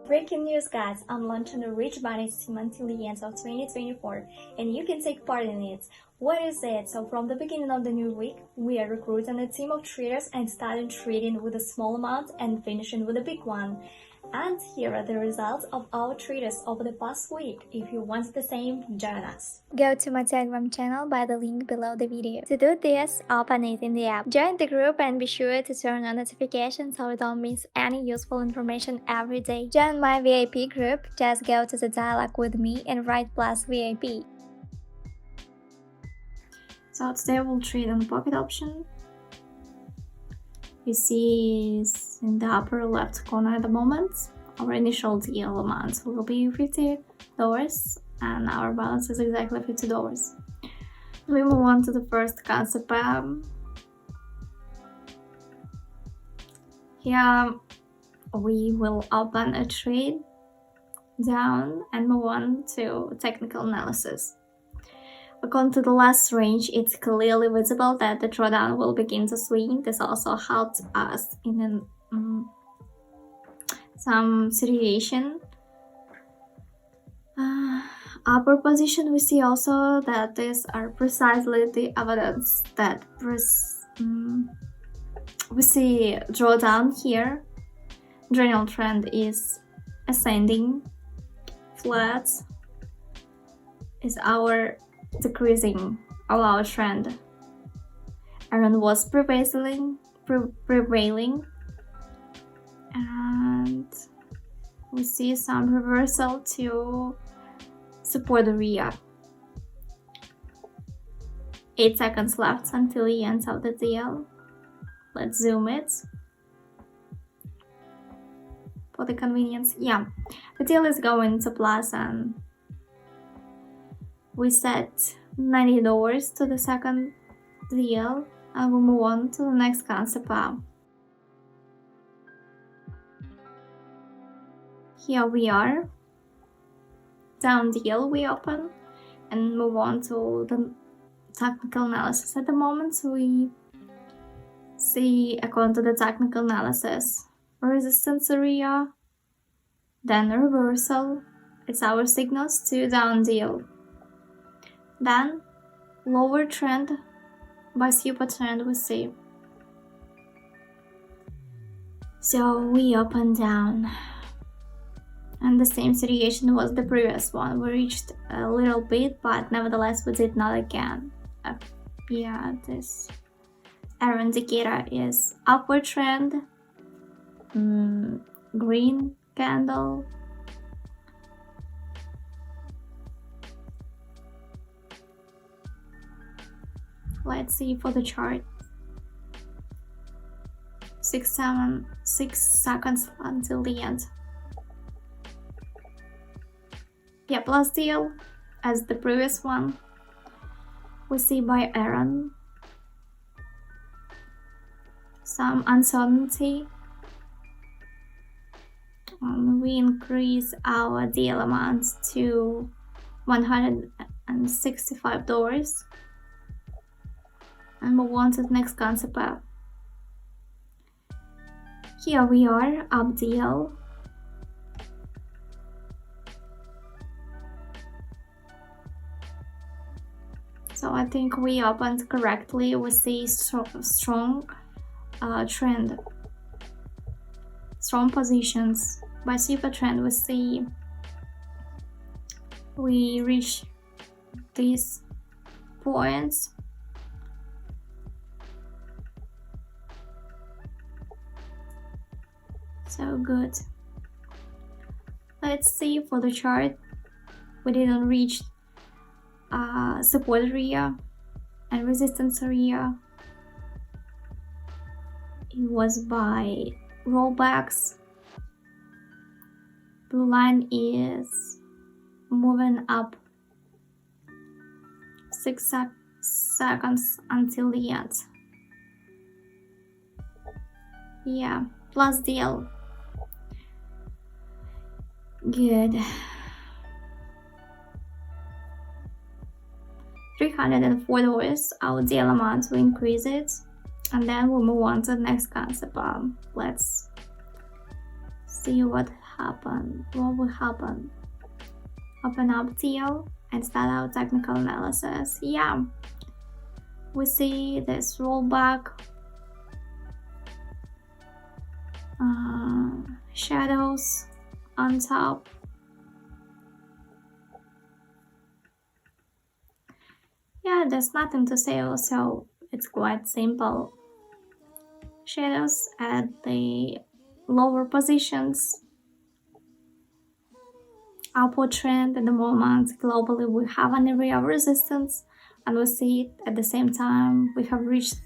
Breaking news, guys! I'm launching a rich buying scheme until the end of 2024 and you can take part in it. What is it? So from the beginning of the new week, we are recruiting a team of traders and starting trading with a small amount and finishing with a big one. And here are the results of our traders over the past week. If you want the same, join us. Go to my Telegram channel by the link below the video. To do this, open it in the app. Join the group and be sure to turn on notifications so you don't miss any useful information every day. Join my VIP group, just go to the dialogue with me and write plus VIP. So today we'll trade on the pocket option. You see in the upper left corner at the moment, our initial deal amount will be $50 and our balance is exactly $50. We move on to the first concept pair. Here we will open a trade down and move on to technical analysis. According to the last range, it's clearly visible that the drawdown will begin to swing. This also helped us in some situation. Upper position, we see also that these are precisely the evidence that we see drawdown here. General trend is ascending. Flat is our decreasing of our trend. Iron was prevailing, and we see some reversal to support area. 8 seconds left until the end of the deal. Let's zoom it for the convenience. Yeah, the deal is going to plus and we set $90 to the second deal and we'll move on to the next concept pair. Here we are. Down deal we open and move on to the technical analysis. At the moment we see, according to the technical analysis, resistance area, then reversal. It's our signals to down deal. Then lower trend by super trend we see. So we open down. And the same situation was the previous one. We reached a little bit, but nevertheless we did not again. Yeah, this arrow indicator is upward trend, green candle. Let's see for the chart. 6 seconds until the end. Yeah, plus deal as the previous one. We see by Aaron some uncertainty. We increase our deal amount to $165 and move on to the next concept pair. Here we are, up deal. So I think we opened correctly. We see strong trend, strong positions. By super trend we see we reach these points. So good. Let's see for the chart. We didn't reach support area and resistance area. It was by rollbacks. Blue line is moving up. 6 seconds until the end. Yeah, plus deal. Good. $304 our deal amount, we increase it and then we'll move on to the next concept. Let's see what happen? What will happen? Open up deal and start our technical analysis. Yeah, we see this rollback, shadows on top. Yeah, there's nothing to say also. It's quite simple. Shadows at the lower positions. Upward trend at the moment. Globally, we have an area of resistance, and we see it at the same time. We have reached.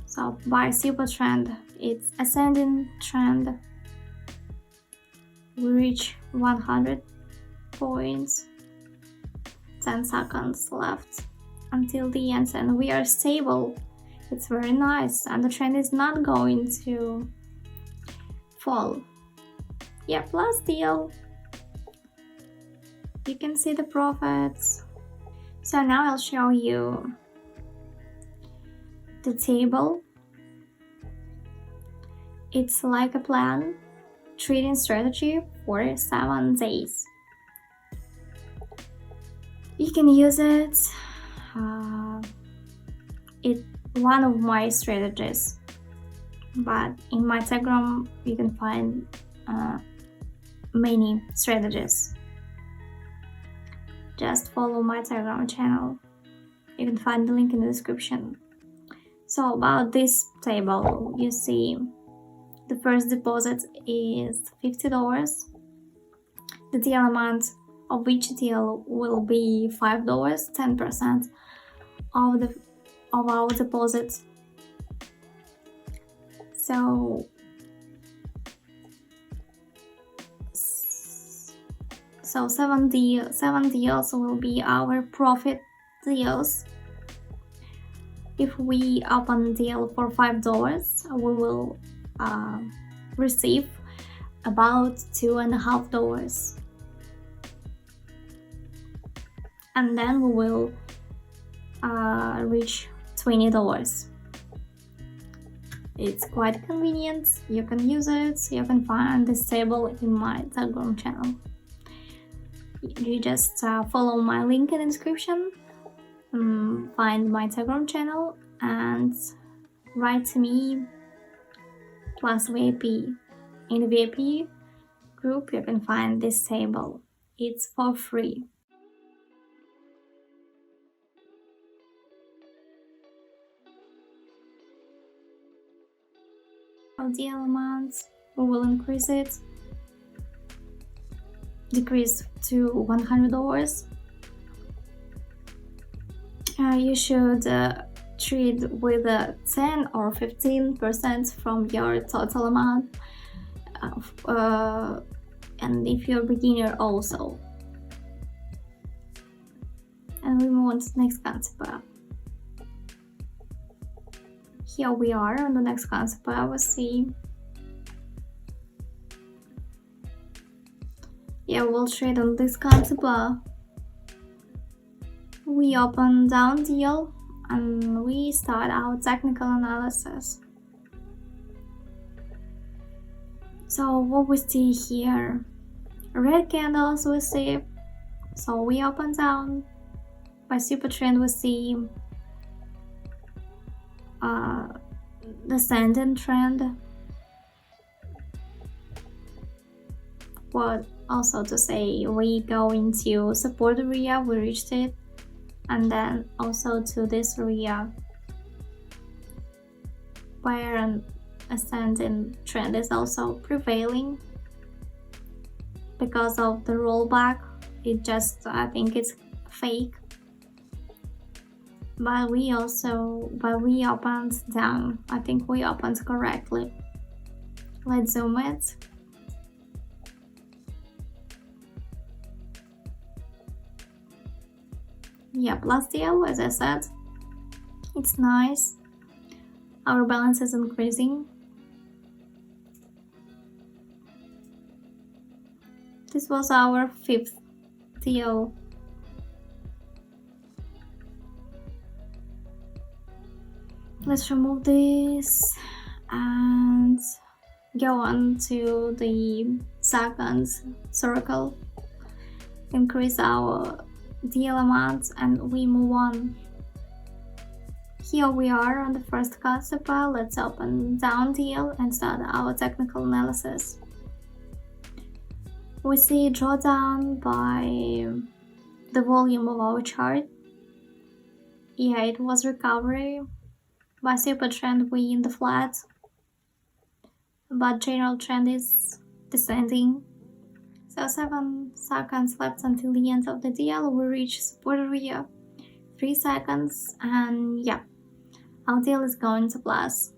So by super trend, it's ascending trend. We reach 100 points. 10 seconds left until the end, and we are stable. It's very nice, and the trend is not going to fall. Yeah, plus deal. You can see the profits. So now I'll show you the table. It's like a plan, trading strategy for 7 days. You can use it. It's one of my strategies, but in my Telegram you can find many strategies. Just follow my Telegram channel. You can find the link in the description. So about this table, you see the first deposit is $50. The deal amount of each deal will be $5, 10% of our deposit. So 7 deals will be our profit deals. If we open a deal for $5, we will receive about $2.50, and then we will reach $20. It's quite convenient. You can use it. You can find this table in my Telegram channel. You just follow my link in the description, find my Telegram channel, and write to me plus VIP. In the VIP group, you can find this table. It's for free. Deal amounts, we will increase it, decrease to $100. You should trade with 10 or 15% from your total amount, and if you're a beginner also. And we move on to the next concept. Here we are on the next concept. We see. Yeah, we'll trade on this concept. We open down deal and we start our technical analysis. So what we see here, red candles we see. So we open down. By super trend we see descending trend. What also to say, we go into support area, we reached it, and then also to this area where an ascending trend is also prevailing. Because of the rollback, it just, I think it's fake. But we opened down. I think we opened correctly. Let's zoom it. Yeah, plus deal, as I said. It's nice. Our balance is increasing. This was our 5th deal. Let's remove this, and go on to the second circle, increase our deal amount, and we move on. Here we are on the first concept bar. Let's open down deal and start our technical analysis. We see drawdown by the volume of our chart. Yeah, it was recovery. By super trend, we in the flat, but general trend is descending. So 7 seconds left until the end of the deal. We reach support area. 3 seconds, and yeah, our deal is going to plus.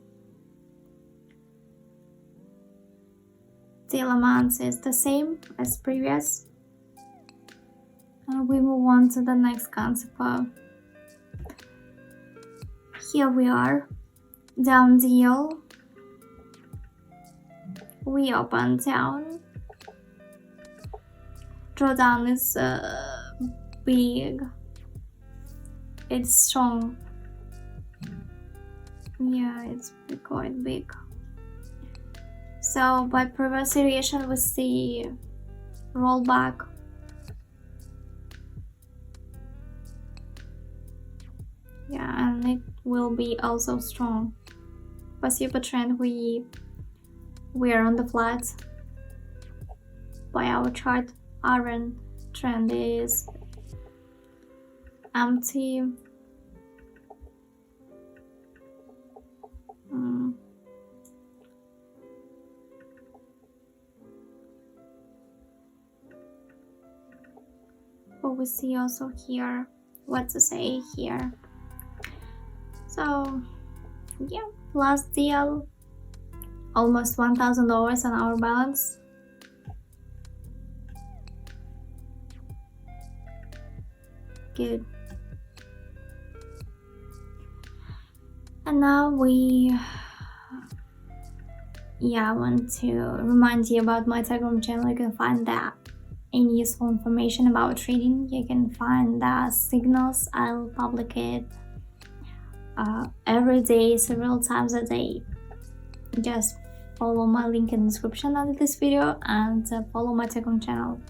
Deal amount is the same as previous. And we move on to the next concept. Here we are, down deal. We open down. Drawdown is big. It's strong. Yeah, it's quite big. So by previous variation, we see rollback. Yeah, and it will be also strong. By super trend, we are on the flat. By our chart, iron trend is empty. But we see also here what to say here. So yeah, last deal, almost $1,000 on our balance. Good. And now we want to remind you about my Telegram channel. You can find that any useful information about trading. You can find the signals. I'll publish it every day, several times a day. Just follow my link in the description under this video and follow my Telegram channel.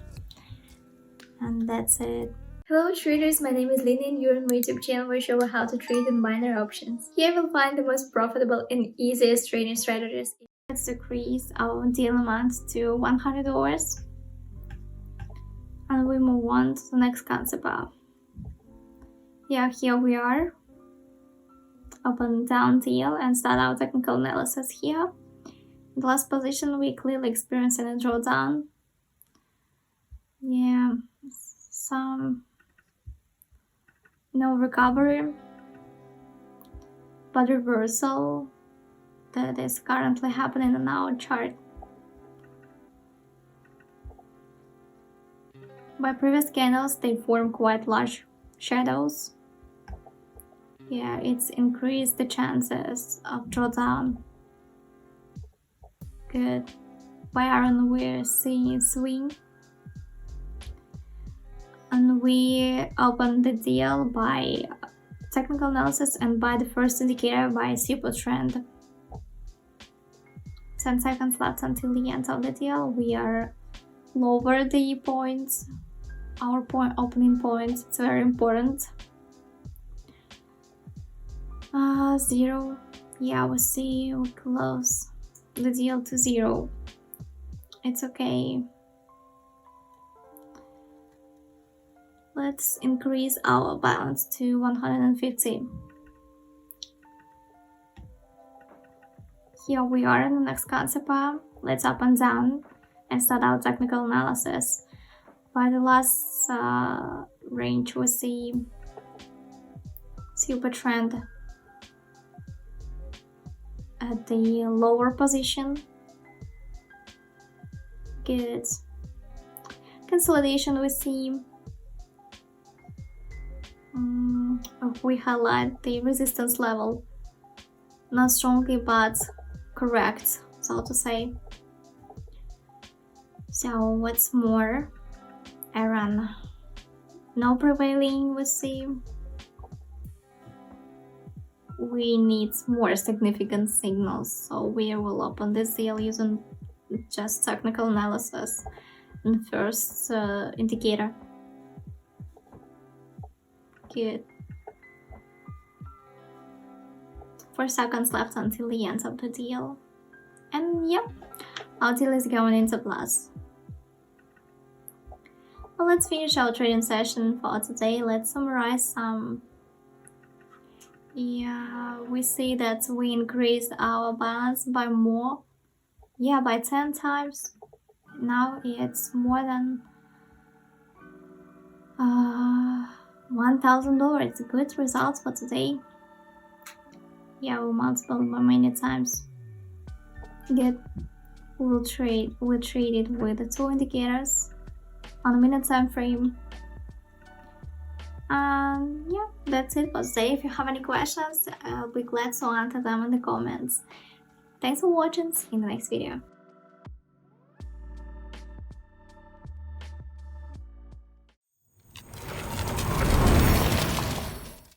And that's it. Hello traders, my name is Lina and you're on my YouTube channel where I show you how to trade in binary options. Here you'll find the most profitable and easiest trading strategies. Let's decrease our deal amount to $100 and we move on to the next concept. Yeah, here we are. Open down deal and start our technical analysis here. In the last position, we clearly experienced a drawdown. Yeah, some no recovery, but reversal that is currently happening in our chart. By previous candles, they form quite large shadows. Yeah, it's increased the chances of drawdown. Good. By iron, we're seeing swing. And we open the deal by technical analysis and by the first indicator by super trend. 10 seconds left until the end of the deal. We are lower the points, our opening point. It's very important. 0. Yeah, we see we close the deal to 0. It's okay. Let's increase our balance to 150. Here we are in the next concept. Let's up and down and start our technical analysis. By the last range, we see super trend at the lower position. Good. Consolidation, we see we highlight the resistance level, not strongly but correct, so to say. So what's more, Iran, no prevailing, we see we need more significant signals, so we will open this deal using just technical analysis and first indicator. Good. 4 seconds left until the end of the deal, and yep, our deal is going into plus. Well, let's finish our trading session for today. Let's summarize some. Yeah, we see that we increased our balance by more. Yeah, by 10 times. Now it's more than $1,000. Good results for today. Yeah, we'll multiply by many times. Good. We'll trade it with the 2 indicators on a minute time frame. And yeah, that's it for today. If you have any questions, I'll be glad to answer them in the comments. Thanks for watching. See you in the next video.